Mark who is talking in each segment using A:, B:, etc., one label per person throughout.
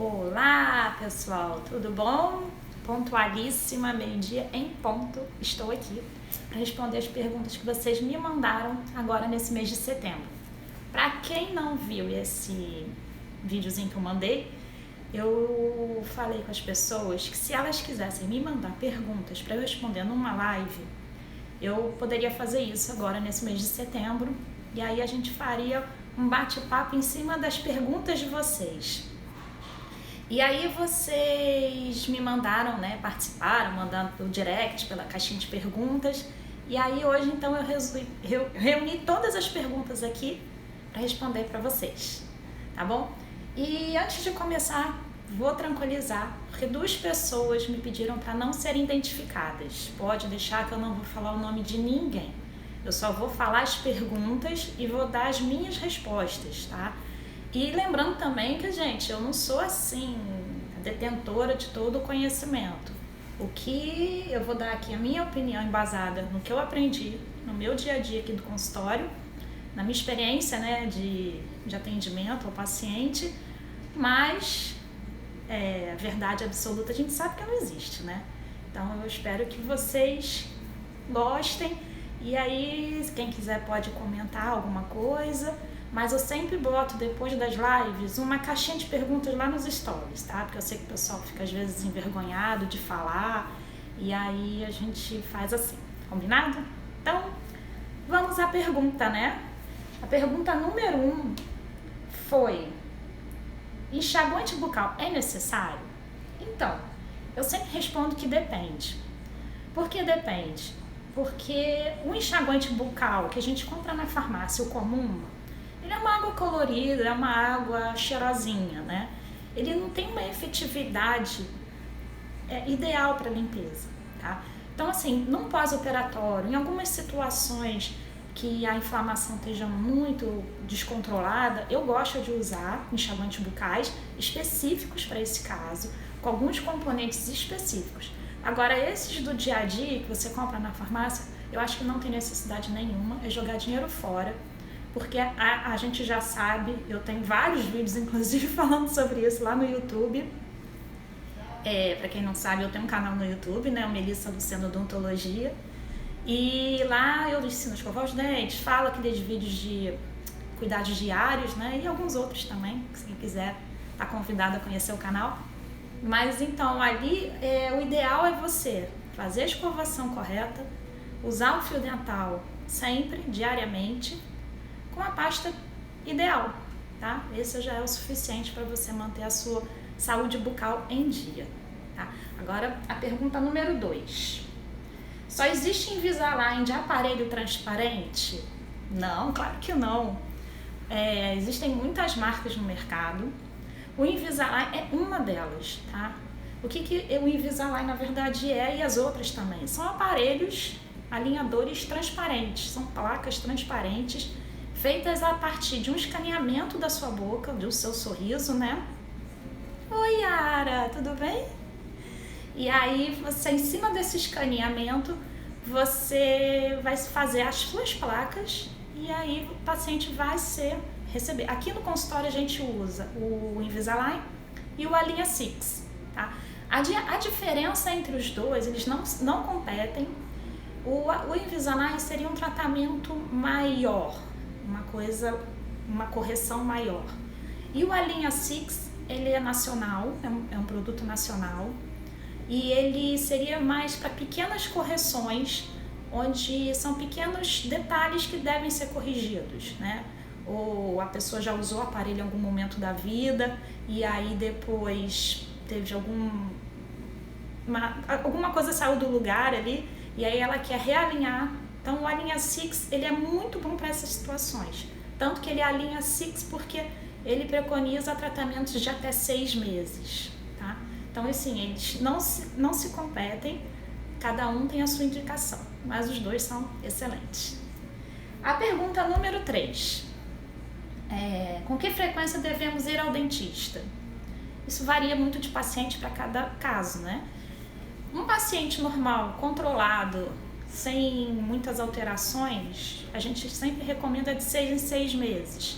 A: Olá, pessoal, tudo bom? Pontualíssima, meio-dia em ponto, estou aqui para responder as perguntas que vocês me mandaram agora nesse mês de setembro. Para quem não viu esse videozinho que eu mandei, eu falei com as pessoas que se elas quisessem me mandar perguntas para eu responder numa live, eu poderia fazer isso agora nesse mês de setembro, e aí a gente faria um bate-papo em cima das perguntas de vocês. E aí vocês me mandaram, né, participaram, mandando pelo direct, pela caixinha de perguntas. E aí hoje então eu reuni todas as perguntas aqui para responder para vocês, tá bom? E antes de começar, vou tranquilizar, porque 2 pessoas me pediram para não serem identificadas. Pode deixar que eu não vou falar o nome de ninguém. Eu só vou falar as perguntas e vou dar as minhas respostas, tá? E lembrando também que, gente, eu não sou assim, a detentora de todo o conhecimento. O que eu vou dar aqui, a minha opinião embasada no que eu aprendi no meu dia a dia aqui do consultório, na minha experiência, né, de atendimento ao paciente, mas a verdade absoluta a gente sabe que não existe, né? Então eu espero que vocês gostem, e aí quem quiser pode comentar alguma coisa. Mas eu sempre boto, depois das lives, uma caixinha de perguntas lá nos stories, tá? Porque eu sei que o pessoal fica às vezes envergonhado de falar, e aí a gente faz assim, combinado? Então, vamos à pergunta, né? A pergunta número 1 foi: enxaguante bucal é necessário? Então, eu sempre respondo que depende. Por que depende? Porque o enxaguante bucal que a gente compra na farmácia, o comum, ele é uma água colorida, é uma água cheirosinha, né? Ele não tem uma efetividade ideal para limpeza, tá? Então, assim, num pós-operatório, em algumas situações que a inflamação esteja muito descontrolada, eu gosto de usar enxaguantes bucais específicos para esse caso, com alguns componentes específicos. Agora, esses do dia a dia que você compra na farmácia, eu acho que não tem necessidade nenhuma, é jogar dinheiro fora. Porque a gente já sabe, eu tenho vários vídeos, inclusive, falando sobre isso lá no YouTube. Para quem não sabe, eu tenho um canal no YouTube, né, o Melissa Lucena Odontologia. E lá eu ensino a escovar os dentes, falo aqueles vídeos de cuidados diários, né, e alguns outros também, se quem quiser tá convidado a conhecer o canal. Mas então, ali, o ideal é você fazer a escovação correta, usar o fio dental sempre, diariamente, com a pasta ideal, tá? Esse já é o suficiente para você manter a sua saúde bucal em dia, tá? Agora, a pergunta número 2. Só existe Invisalign de aparelho transparente? Não, claro que não. Existem muitas marcas no mercado. O Invisalign é uma delas, tá? O que o Invisalign, na verdade, e as outras também? São aparelhos alinhadores transparentes, são placas transparentes feitas a partir de um escaneamento da sua boca, do seu sorriso, né? Oi, Yara, tudo bem? E aí, você, em cima desse escaneamento, você vai fazer as suas placas e aí o paciente vai receber. Aqui no consultório a gente usa o Invisalign e o Alinha Six, tá? A diferença entre os dois, eles não competem. O Invisalign seria um tratamento maior, uma correção maior. E o Alinha Six, ele é nacional, é um produto nacional, e ele seria mais para pequenas correções, onde são pequenos detalhes que devem ser corrigidos, né? Ou a pessoa já usou o aparelho em algum momento da vida, e aí depois teve alguma coisa saiu do lugar ali, e aí ela quer realinhar. Então o Alinha Six, ele é muito bom para essas situações, tanto que ele alinha Six porque ele preconiza tratamentos de até 6 meses, tá? Então assim, eles não se competem, cada um tem a sua indicação, mas os dois são excelentes. A pergunta número 3, com que frequência devemos ir ao dentista? Isso varia muito de paciente para cada caso, né? Um paciente normal, controlado, sem muitas alterações, a gente sempre recomenda de 6 em 6 meses.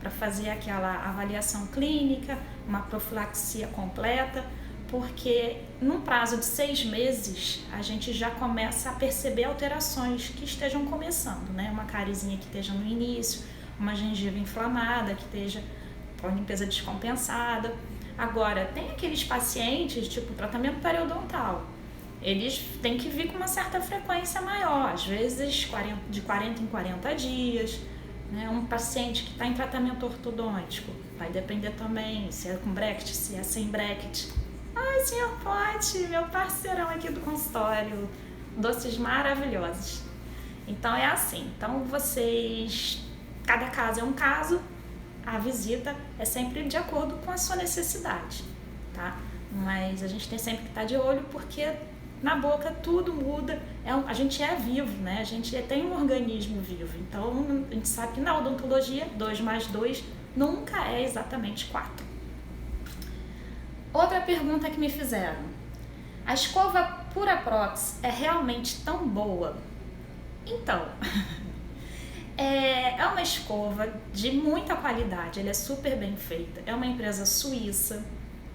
A: para fazer aquela avaliação clínica, uma profilaxia completa, porque num prazo de 6 meses a gente já começa a perceber alterações que estejam começando, né? Uma carizinha que esteja no início, uma gengiva inflamada que esteja com a limpeza descompensada. Agora, tem aqueles pacientes, tipo tratamento periodontal, eles têm que vir com uma certa frequência maior, às vezes de 40 em 40 dias, né? Um paciente que está em tratamento ortodôntico, vai depender também se é com bracket, se é sem bracket. Ai, senhor Pote, meu parceirão aqui do consultório, doces maravilhosos. Então é assim, então cada caso é um caso, a visita é sempre de acordo com a sua necessidade, tá? Mas a gente tem sempre que estar de olho porque na boca tudo muda, a gente é vivo, né? A gente tem um organismo vivo, então a gente sabe que na odontologia 2 mais 2 nunca é exatamente 4. Outra pergunta que me fizeram: a escova Puraprox é realmente tão boa? Então, é uma escova de muita qualidade, ela é super bem feita, é uma empresa suíça,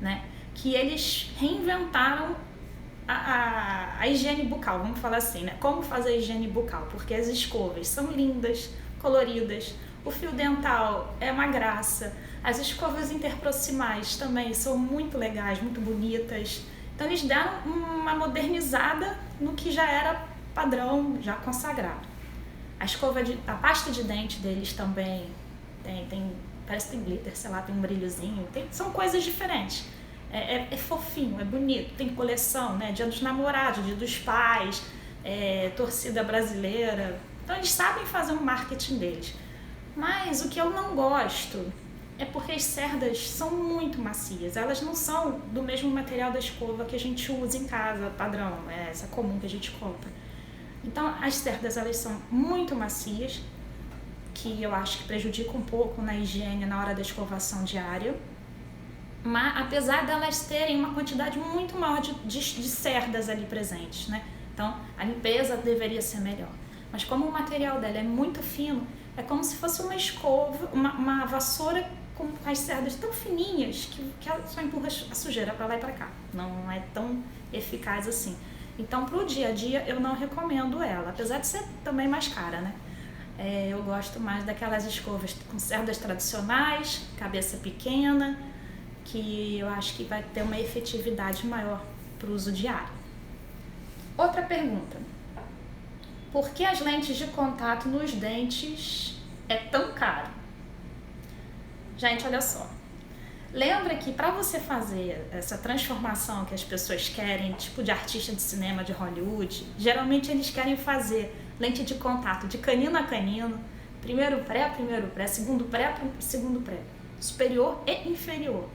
A: né, que eles reinventaram a higiene bucal, vamos falar assim, né, como fazer a higiene bucal, porque as escovas são lindas, coloridas, o fio dental é uma graça, as escovas interproximais também são muito legais, muito bonitas, então eles deram uma modernizada no que já era padrão, já consagrado. A pasta de dente deles também parece que tem glitter, sei lá, tem um brilhozinho, são coisas diferentes. É fofinho, é bonito, tem coleção, né? Dia dos namorados, dia dos pais, torcida brasileira. Então eles sabem fazer um marketing deles. Mas o que eu não gosto é porque as cerdas são muito macias. Elas não são do mesmo material da escova que a gente usa em casa, padrão, essa comum que a gente compra. Então as cerdas elas são muito macias, que eu acho que prejudica um pouco na higiene na hora da escovação diária. Mas apesar delas terem uma quantidade muito maior de cerdas ali presentes, né? Então a limpeza deveria ser melhor. Mas como o material dela é muito fino, é como se fosse uma escova, uma vassoura com as cerdas tão fininhas que ela só empurra a sujeira para lá e para cá. Não é tão eficaz assim. Então, para o dia a dia, eu não recomendo ela, apesar de ser também mais cara, né? Eu gosto mais daquelas escovas com cerdas tradicionais, cabeça pequena, que eu acho que vai ter uma efetividade maior para o uso diário. Outra pergunta: por que as lentes de contato nos dentes é tão caro? Gente, olha só. Lembra que para você fazer essa transformação que as pessoas querem, tipo de artista de cinema de Hollywood, geralmente eles querem fazer lente de contato de canino a canino, primeiro pré, segundo pré, superior e inferior.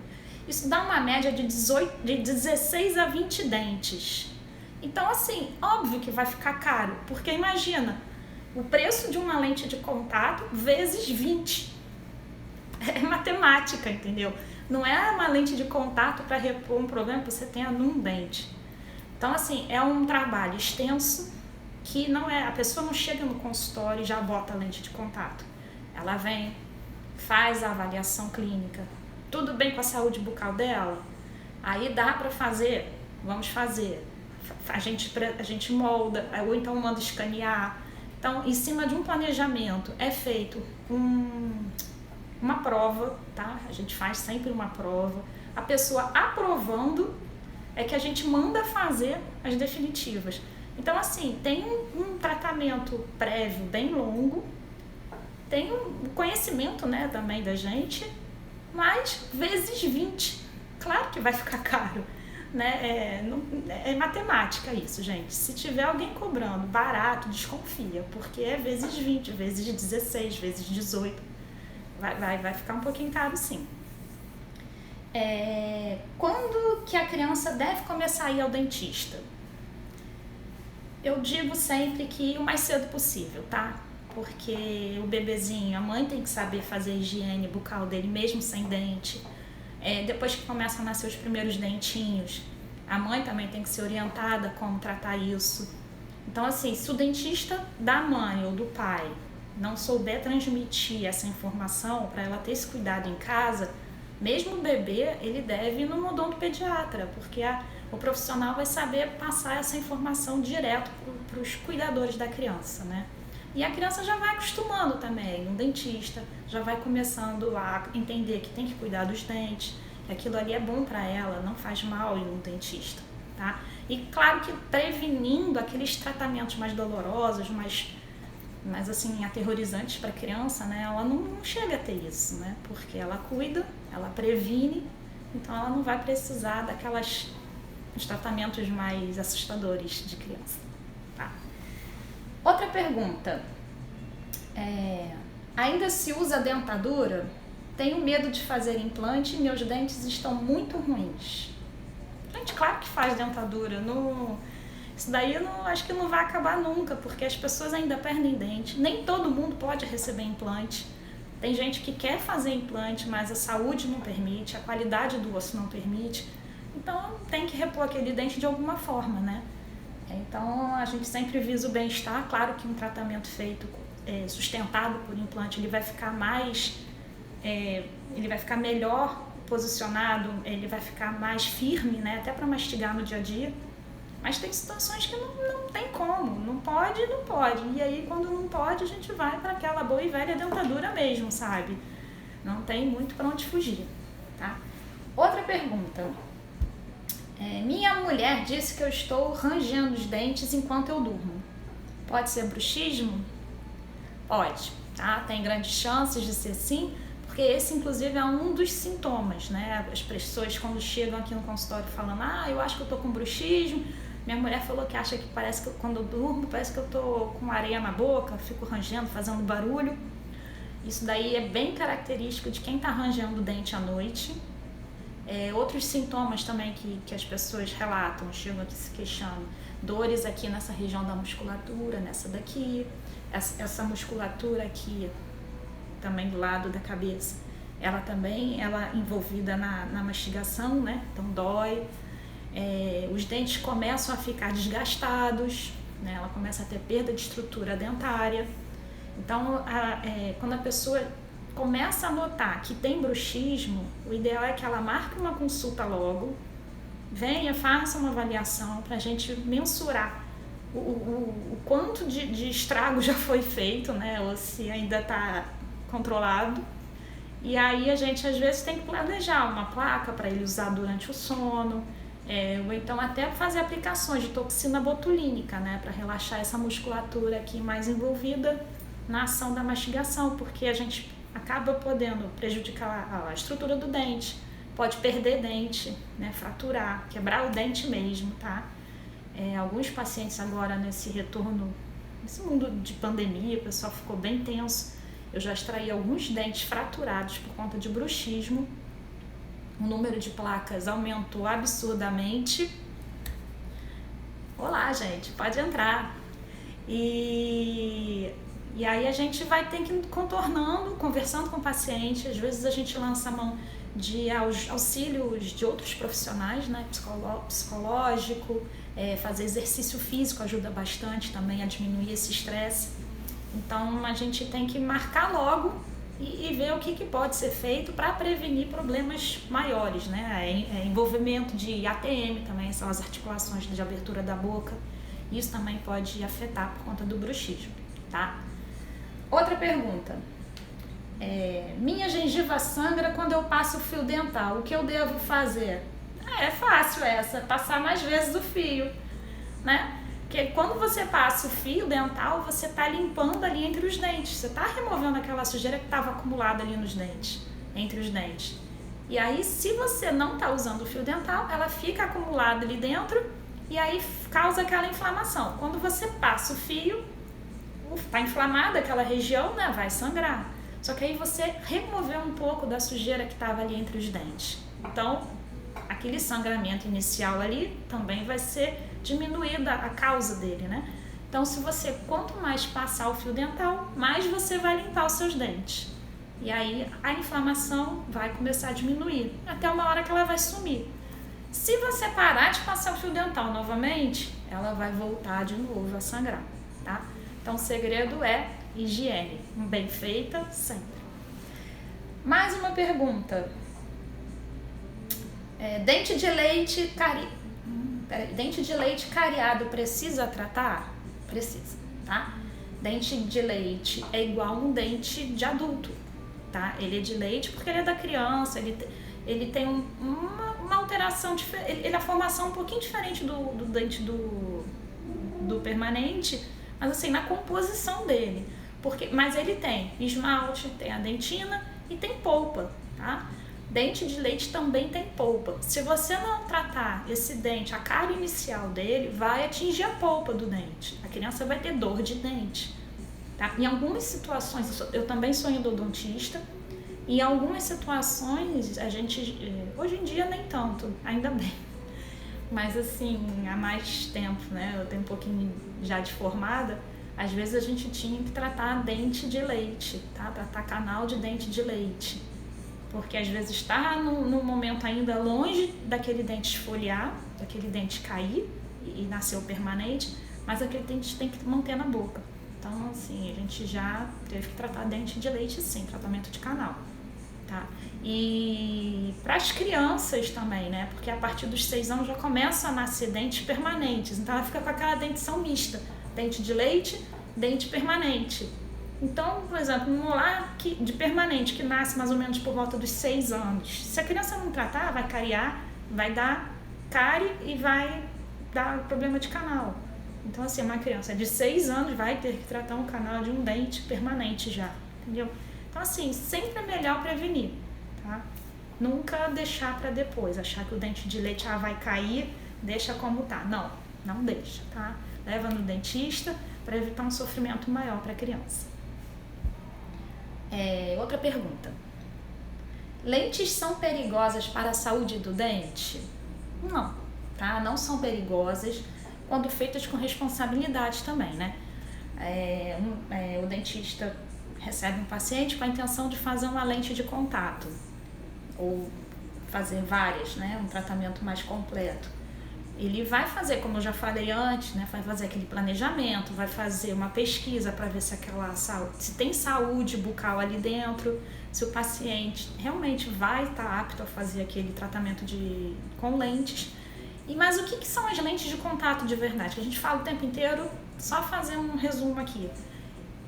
A: Isso dá uma média de 16 a 20 dentes. Então, assim, óbvio que vai ficar caro, porque imagina, o preço de uma lente de contato vezes 20. É matemática, entendeu? Não é uma lente de contato para repor um problema que você tenha num dente. Então, assim, é um trabalho extenso que a pessoa não chega no consultório e já bota a lente de contato. Ela vem, faz a avaliação clínica, tudo bem com a saúde bucal dela, aí dá para fazer, vamos fazer. A gente molda, ou então manda escanear. Então, em cima de um planejamento, é feito uma prova, tá? A gente faz sempre uma prova. A pessoa aprovando é que a gente manda fazer as definitivas. Então, assim, tem um tratamento prévio bem longo, tem um conhecimento, né, também da gente, mas vezes 20. Claro que vai ficar caro, né? É matemática isso, gente. Se tiver alguém cobrando barato, desconfia, porque é vezes 20, vezes 16, vezes 18. Vai ficar um pouquinho caro, sim. Quando que a criança deve começar a ir ao dentista? Eu digo sempre que o mais cedo possível, tá? Porque o bebezinho, a mãe tem que saber fazer a higiene bucal dele mesmo sem dente. Depois que começam a nascer os primeiros dentinhos, a mãe também tem que ser orientada como tratar isso. Então, assim, se o dentista da mãe ou do pai não souber transmitir essa informação para ela ter esse cuidado em casa, mesmo o bebê, ele deve ir no odontopediatra, porque o profissional vai saber passar essa informação direto para os cuidadores da criança, né? E a criança já vai acostumando também, um dentista, já vai começando a entender que tem que cuidar dos dentes, que aquilo ali é bom para ela, não faz mal ir num dentista, tá? E claro que prevenindo aqueles tratamentos mais dolorosos, mais assim, aterrorizantes para a criança, né? Ela não chega a ter isso, né? Porque ela cuida, ela previne, então ela não vai precisar os tratamentos mais assustadores de criança, tá? Outra pergunta, ainda se usa dentadura? Tenho medo de fazer implante e meus dentes estão muito ruins. Gente, claro que faz dentadura, isso daí acho que não vai acabar nunca, porque as pessoas ainda perdem dente, nem todo mundo pode receber implante. Tem gente que quer fazer implante, mas a saúde não permite, a qualidade do osso não permite, então tem que repor aquele dente de alguma forma, né? Então a gente sempre visa o bem-estar. Claro que um tratamento feito, sustentado por implante, ele vai ficar melhor posicionado, ele vai ficar mais firme, né? Até para mastigar no dia a dia. Mas tem situações que não tem como, não pode. E aí quando não pode, a gente vai para aquela boa e velha dentadura mesmo, sabe? Não tem muito para onde fugir, tá? Outra pergunta. Minha mulher disse que eu estou rangendo os dentes enquanto eu durmo. Pode ser bruxismo? Pode, tá? Tem grandes chances de ser sim, porque esse inclusive é um dos sintomas, né? As pessoas quando chegam aqui no consultório falando, eu acho que eu tô com bruxismo, minha mulher falou que acha que parece que quando eu durmo, parece que eu tô com areia na boca, fico rangendo, fazendo barulho. Isso daí é bem característico de quem tá rangendo o dente à noite. Outros sintomas também que as pessoas relatam, chegam aqui se queixando, dores aqui nessa região da musculatura, nessa daqui, essa musculatura aqui também do lado da cabeça, ela envolvida na mastigação, né? Então dói, os dentes começam a ficar desgastados, né? Ela começa a ter perda de estrutura dentária. Então quando a pessoa começa a notar que tem bruxismo, o ideal é que ela marque uma consulta logo, venha, faça uma avaliação para a gente mensurar o quanto de estrago já foi feito, né? Ou se ainda está controlado. E aí a gente às vezes tem que planejar uma placa para ele usar durante o sono, ou então até fazer aplicações de toxina botulínica, né? Para relaxar essa musculatura aqui mais envolvida na ação da mastigação, porque a gente acaba podendo prejudicar a estrutura do dente, pode perder dente, né, fraturar, quebrar o dente mesmo, tá? Alguns pacientes agora nesse retorno, nesse mundo de pandemia, o pessoal ficou bem tenso, eu já extraí alguns dentes fraturados por conta de bruxismo, o número de placas aumentou absurdamente. Olá, gente, pode entrar. E aí a gente vai ter que ir contornando, conversando com o paciente. Às vezes a gente lança a mão de auxílios de outros profissionais, né? Psicológico, fazer exercício físico ajuda bastante também a diminuir esse estresse. Então a gente tem que marcar logo e ver o que pode ser feito para prevenir problemas maiores, né? Envolvimento de ATM também, são as articulações de abertura da boca. Isso também pode afetar por conta do bruxismo, tá? Outra pergunta. Minha gengiva sangra quando eu passo o fio dental. O que eu devo fazer? É fácil essa, passar mais vezes o fio, né? Porque quando você passa o fio dental, você está limpando ali entre os dentes. Você está removendo aquela sujeira que estava acumulada ali nos dentes, entre os dentes. E aí, se você não está usando o fio dental, ela fica acumulada ali dentro e aí causa aquela inflamação. Quando você passa o fio, está inflamada aquela região, né? Vai sangrar. Só que aí você removeu um pouco da sujeira que estava ali entre os dentes. Então, aquele sangramento inicial ali também vai ser diminuída a causa dele, né? Então, quanto mais passar o fio dental, mais você vai limpar os seus dentes. E aí a inflamação vai começar a diminuir, até uma hora que ela vai sumir. Se você parar de passar o fio dental novamente, ela vai voltar de novo a sangrar, tá? Então o segredo é higiene bem feita sempre. Mais uma pergunta. Dente de leite cariado precisa tratar? Precisa, tá? Dente de leite é igual um dente de adulto, tá? Ele é de leite porque ele é da criança, ele tem uma alteração diferente, a formação um pouquinho diferente do dente do permanente, mas assim, na composição dele. Mas ele tem esmalte, tem a dentina e tem polpa, tá? Dente de leite também tem polpa. Se você não tratar esse dente, a cárie inicial dele vai atingir a polpa do dente. A criança vai ter dor de dente, tá? Em algumas situações, eu também sou endodontista, e em algumas situações a gente, hoje em dia nem tanto, ainda bem, mas assim, há mais tempo, né? Eu tenho um pouquinho já de formada, às vezes a gente tinha que tratar dente de leite, tá? Tratar canal de dente de leite. Porque às vezes está no momento ainda longe daquele dente esfoliar, daquele dente cair e nascer o permanente, mas aquele dente tem que manter na boca. Então, assim, a gente já teve que tratar dente de leite, sim, tratamento de canal, tá? E para as crianças também, né? Porque a partir dos 6 anos já começam a nascer dentes permanentes, então ela fica com aquela dentição mista, dente de leite, dente permanente. Então, por exemplo, um molar de permanente que nasce mais ou menos por volta dos 6 anos, se a criança não tratar, vai cariar, vai dar cárie e vai dar problema de canal. Então, assim, uma criança de 6 anos vai ter que tratar um canal de um dente permanente já, entendeu? Então, assim, sempre é melhor prevenir, tá? Nunca deixar para depois, achar que o dente de leite vai cair, deixa como tá. Não deixa, tá? Leva no dentista para evitar um sofrimento maior para a criança. Outra pergunta. Lentes são perigosas para a saúde do dente? Não, tá? Não são perigosas quando feitas com responsabilidade também, né? O dentista recebe um paciente com a intenção de fazer uma lente de contato ou fazer várias, né? Um tratamento mais completo. Ele vai fazer, como eu já falei antes, né? Vai fazer aquele planejamento, vai fazer uma pesquisa para ver se tem saúde bucal ali dentro, se o paciente realmente vai estar apto a fazer aquele tratamento com lentes. Mas o que são as lentes de contato de verdade? Que a gente fala o tempo inteiro, só fazer um resumo aqui.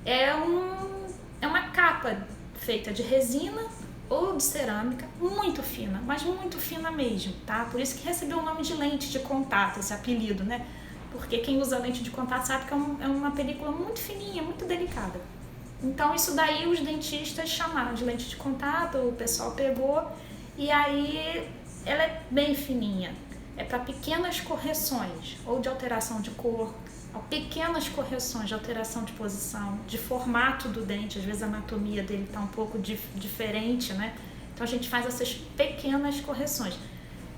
A: É uma capa feita de resina ou de cerâmica, muito fina, mas muito fina mesmo, tá? Por isso que recebeu o nome de lente de contato, esse apelido, né? Porque quem usa lente de contato sabe que é uma película muito fininha, muito delicada. Então isso daí os dentistas chamaram de lente de contato, o pessoal pegou e aí ela é bem fininha. É para pequenas correções, ou de alteração de cor, ou pequenas correções de alteração de posição, de formato do dente, às vezes a anatomia dele está um pouco diferente, né? Então a gente faz essas pequenas correções.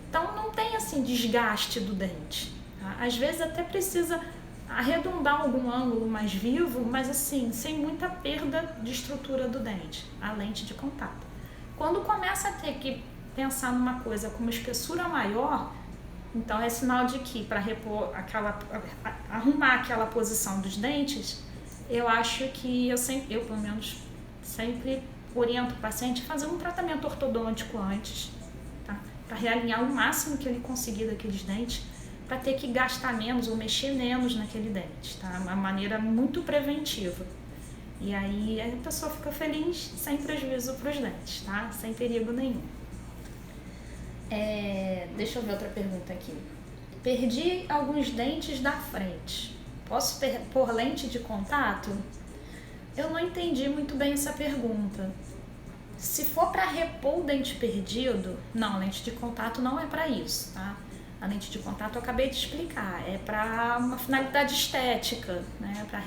A: Então não tem assim desgaste do dente, tá? Às vezes até precisa arredondar algum ângulo mais vivo, mas assim, sem muita perda de estrutura do dente, a lente de contato. Quando começa a ter que pensar numa coisa com uma espessura maior, então é sinal de que para arrumar aquela posição dos dentes, eu acho que eu pelo menos sempre oriento o paciente a fazer um tratamento ortodôntico antes, tá? Para realinhar o máximo que ele conseguir daqueles dentes, para ter que gastar menos ou mexer menos naquele dente, tá? Uma maneira muito preventiva. E aí a pessoa fica feliz sem prejuízo para os dentes, tá? Sem perigo nenhum. Deixa eu ver outra pergunta aqui. Perdi alguns dentes da frente. Posso pôr lente de contato? Eu não entendi muito bem essa pergunta. Se for para repor o dente perdido, não, lente de contato não é para isso, tá? A lente de contato eu acabei de explicar, é para uma finalidade estética, né? Para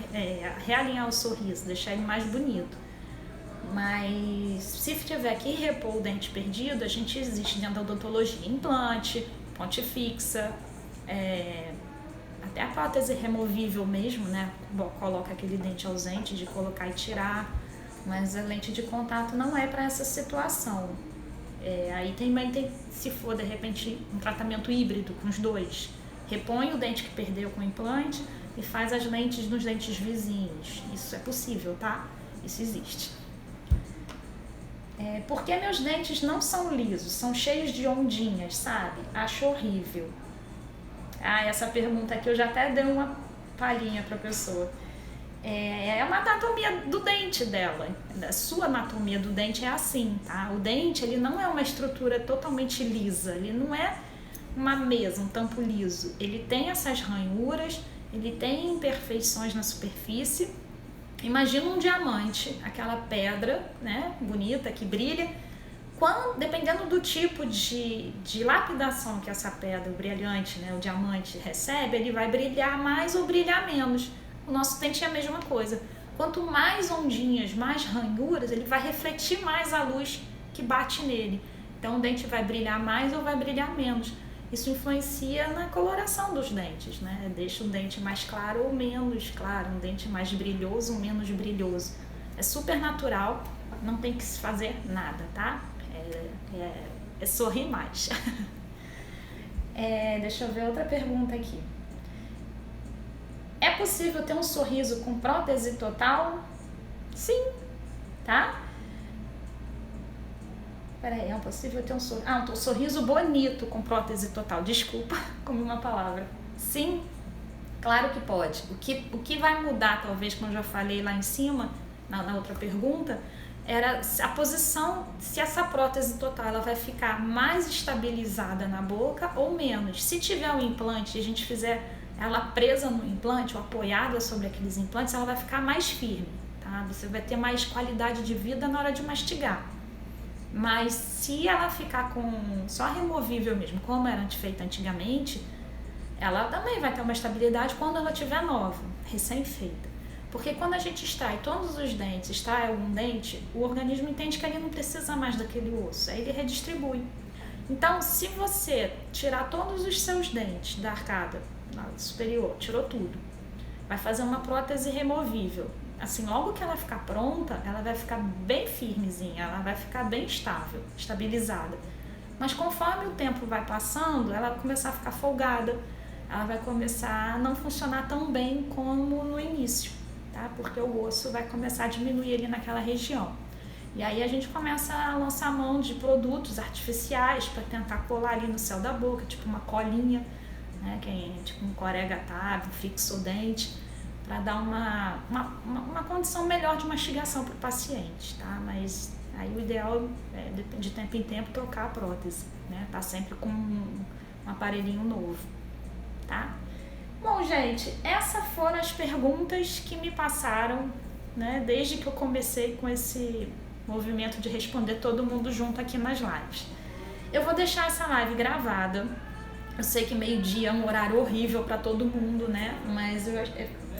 A: realinhar o sorriso, deixar ele mais bonito. Mas se tiver que repor o dente perdido, existe dentro da odontologia implante, ponte fixa, até a prótese removível mesmo, né? Coloca aquele dente ausente de colocar e tirar, mas a lente de contato não é para essa situação. Aí também tem, se for de repente um tratamento híbrido com os dois, repõe o dente que perdeu com o implante e faz as lentes nos dentes vizinhos. Isso é possível, tá? Isso existe. Por que meus dentes não são lisos? São cheios de ondinhas, sabe? Acho horrível. Essa pergunta aqui eu já até dei uma palhinha para a pessoa. É uma anatomia do dente dela. A sua anatomia do dente é assim, tá? O dente, ele não é uma estrutura totalmente lisa. Ele não é uma mesa, um tampo liso. Ele tem essas ranhuras, ele tem imperfeições na superfície. Imagina um diamante, aquela pedra, né, bonita, que brilha. Dependendo do tipo de lapidação que essa pedra, o brilhante, né, o diamante recebe, ele vai brilhar mais ou brilhar menos. O nosso dente é a mesma coisa. Quanto mais ondinhas, mais ranhuras, ele vai refletir mais a luz que bate nele. Então o dente vai brilhar mais ou vai brilhar menos. Isso influencia na coloração dos dentes, né? Deixa o dente mais claro ou menos claro, um dente mais brilhoso ou menos brilhoso. É super natural, não tem que se fazer nada, tá? É sorrir mais. Deixa eu ver outra pergunta aqui. É possível ter um sorriso com prótese total? Sim, tá? Peraí, é possível ter um sorriso bonito com prótese total. Desculpa, comi uma palavra. Sim, claro que pode. O que vai mudar, talvez, como eu já falei lá em cima, na outra pergunta, era a posição, se essa prótese total ela vai ficar mais estabilizada na boca ou menos. Se tiver um implante e a gente fizer ela presa no implante ou apoiada sobre aqueles implantes, ela vai ficar mais firme, tá? Você vai ter mais qualidade de vida na hora de mastigar. Mas se ela ficar com só removível mesmo, como era feita antigamente, ela também vai ter uma estabilidade quando ela estiver nova, recém-feita. Porque quando a gente extrai todos os dentes, extrai algum dente, o organismo entende que ele não precisa mais daquele osso, aí ele redistribui. Então, se você tirar todos os seus dentes da arcada superior, tirou tudo, vai fazer uma prótese removível. Assim, logo que ela ficar pronta, ela vai ficar bem firmezinha, ela vai ficar bem estável, estabilizada. Mas conforme o tempo vai passando, ela vai começar a ficar folgada, ela vai começar a não funcionar tão bem como no início, tá? Porque o osso vai começar a diminuir ali naquela região. E aí a gente começa a lançar mão de produtos artificiais para tentar colar ali no céu da boca, tipo uma colinha, né? Que é tipo um corega-tab, um fixodente, para dar uma condição melhor de mastigação para o paciente, tá? Mas aí o ideal é, de tempo em tempo, trocar a prótese, né? Tá sempre com um aparelhinho novo, tá? Bom, gente, essas foram as perguntas que me passaram, né? Desde que eu comecei com esse movimento de responder todo mundo junto aqui nas lives. Eu vou deixar essa live gravada. Eu sei que meio-dia é um horário horrível para todo mundo, né? Mas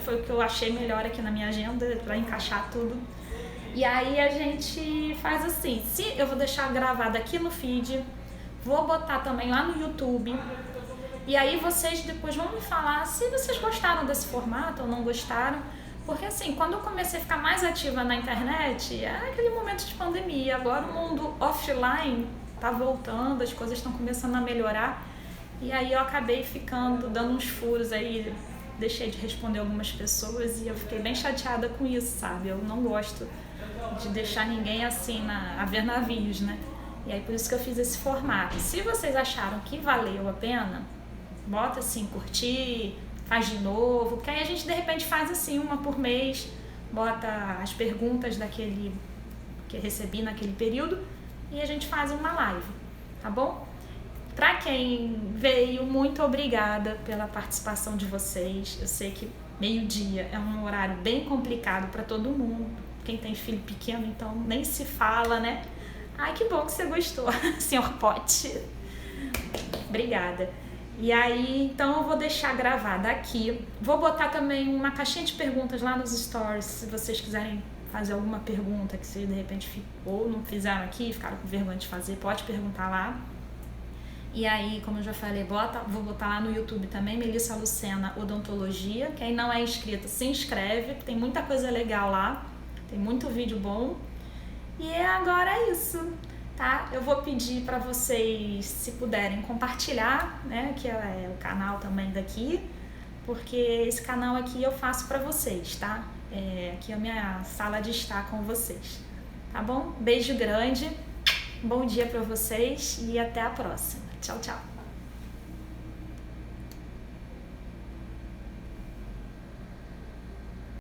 A: foi o que eu achei melhor aqui na minha agenda para encaixar tudo. E aí a gente faz assim, eu vou deixar gravado aqui no feed, vou botar também lá no YouTube. E aí vocês depois vão me falar se vocês gostaram desse formato ou não gostaram. Porque assim, quando eu comecei a ficar mais ativa na internet, era aquele momento de pandemia. Agora o mundo offline tá voltando, as coisas estão começando a melhorar. E aí eu acabei dando uns furos aí, deixei de responder algumas pessoas e eu fiquei bem chateada com isso, sabe? Eu não gosto de deixar ninguém assim a ver navios, né? E aí por isso que eu fiz esse formato. Se vocês acharam que valeu a pena, bota assim, curtir, faz de novo, porque aí a gente de repente faz assim, uma por mês, bota as perguntas daquele que eu recebi naquele período e a gente faz uma live, tá bom? Pra quem veio, muito obrigada pela participação de vocês. Eu sei que meio-dia é um horário bem complicado para todo mundo. Quem tem filho pequeno, então nem se fala, né? Ai, que bom que você gostou, senhor Pote. Obrigada. E aí, então eu vou deixar gravada aqui. Vou botar também uma caixinha de perguntas lá nos stories, se vocês quiserem fazer alguma pergunta que vocês de repente ou não fizeram aqui, ficaram com vergonha de fazer, pode perguntar lá. E aí, como eu já falei, vou botar lá no YouTube também, Melissa Lucena Odontologia. Quem não é inscrito, se inscreve, tem muita coisa legal lá, tem muito vídeo bom. E agora é isso. tá? Eu vou pedir para vocês, se puderem, compartilhar, né? Que é o canal também daqui, porque esse canal aqui eu faço para vocês, tá? Aqui é a minha sala de estar com vocês, tá bom? Beijo grande, bom dia para vocês e até a próxima. Tchau, tchau!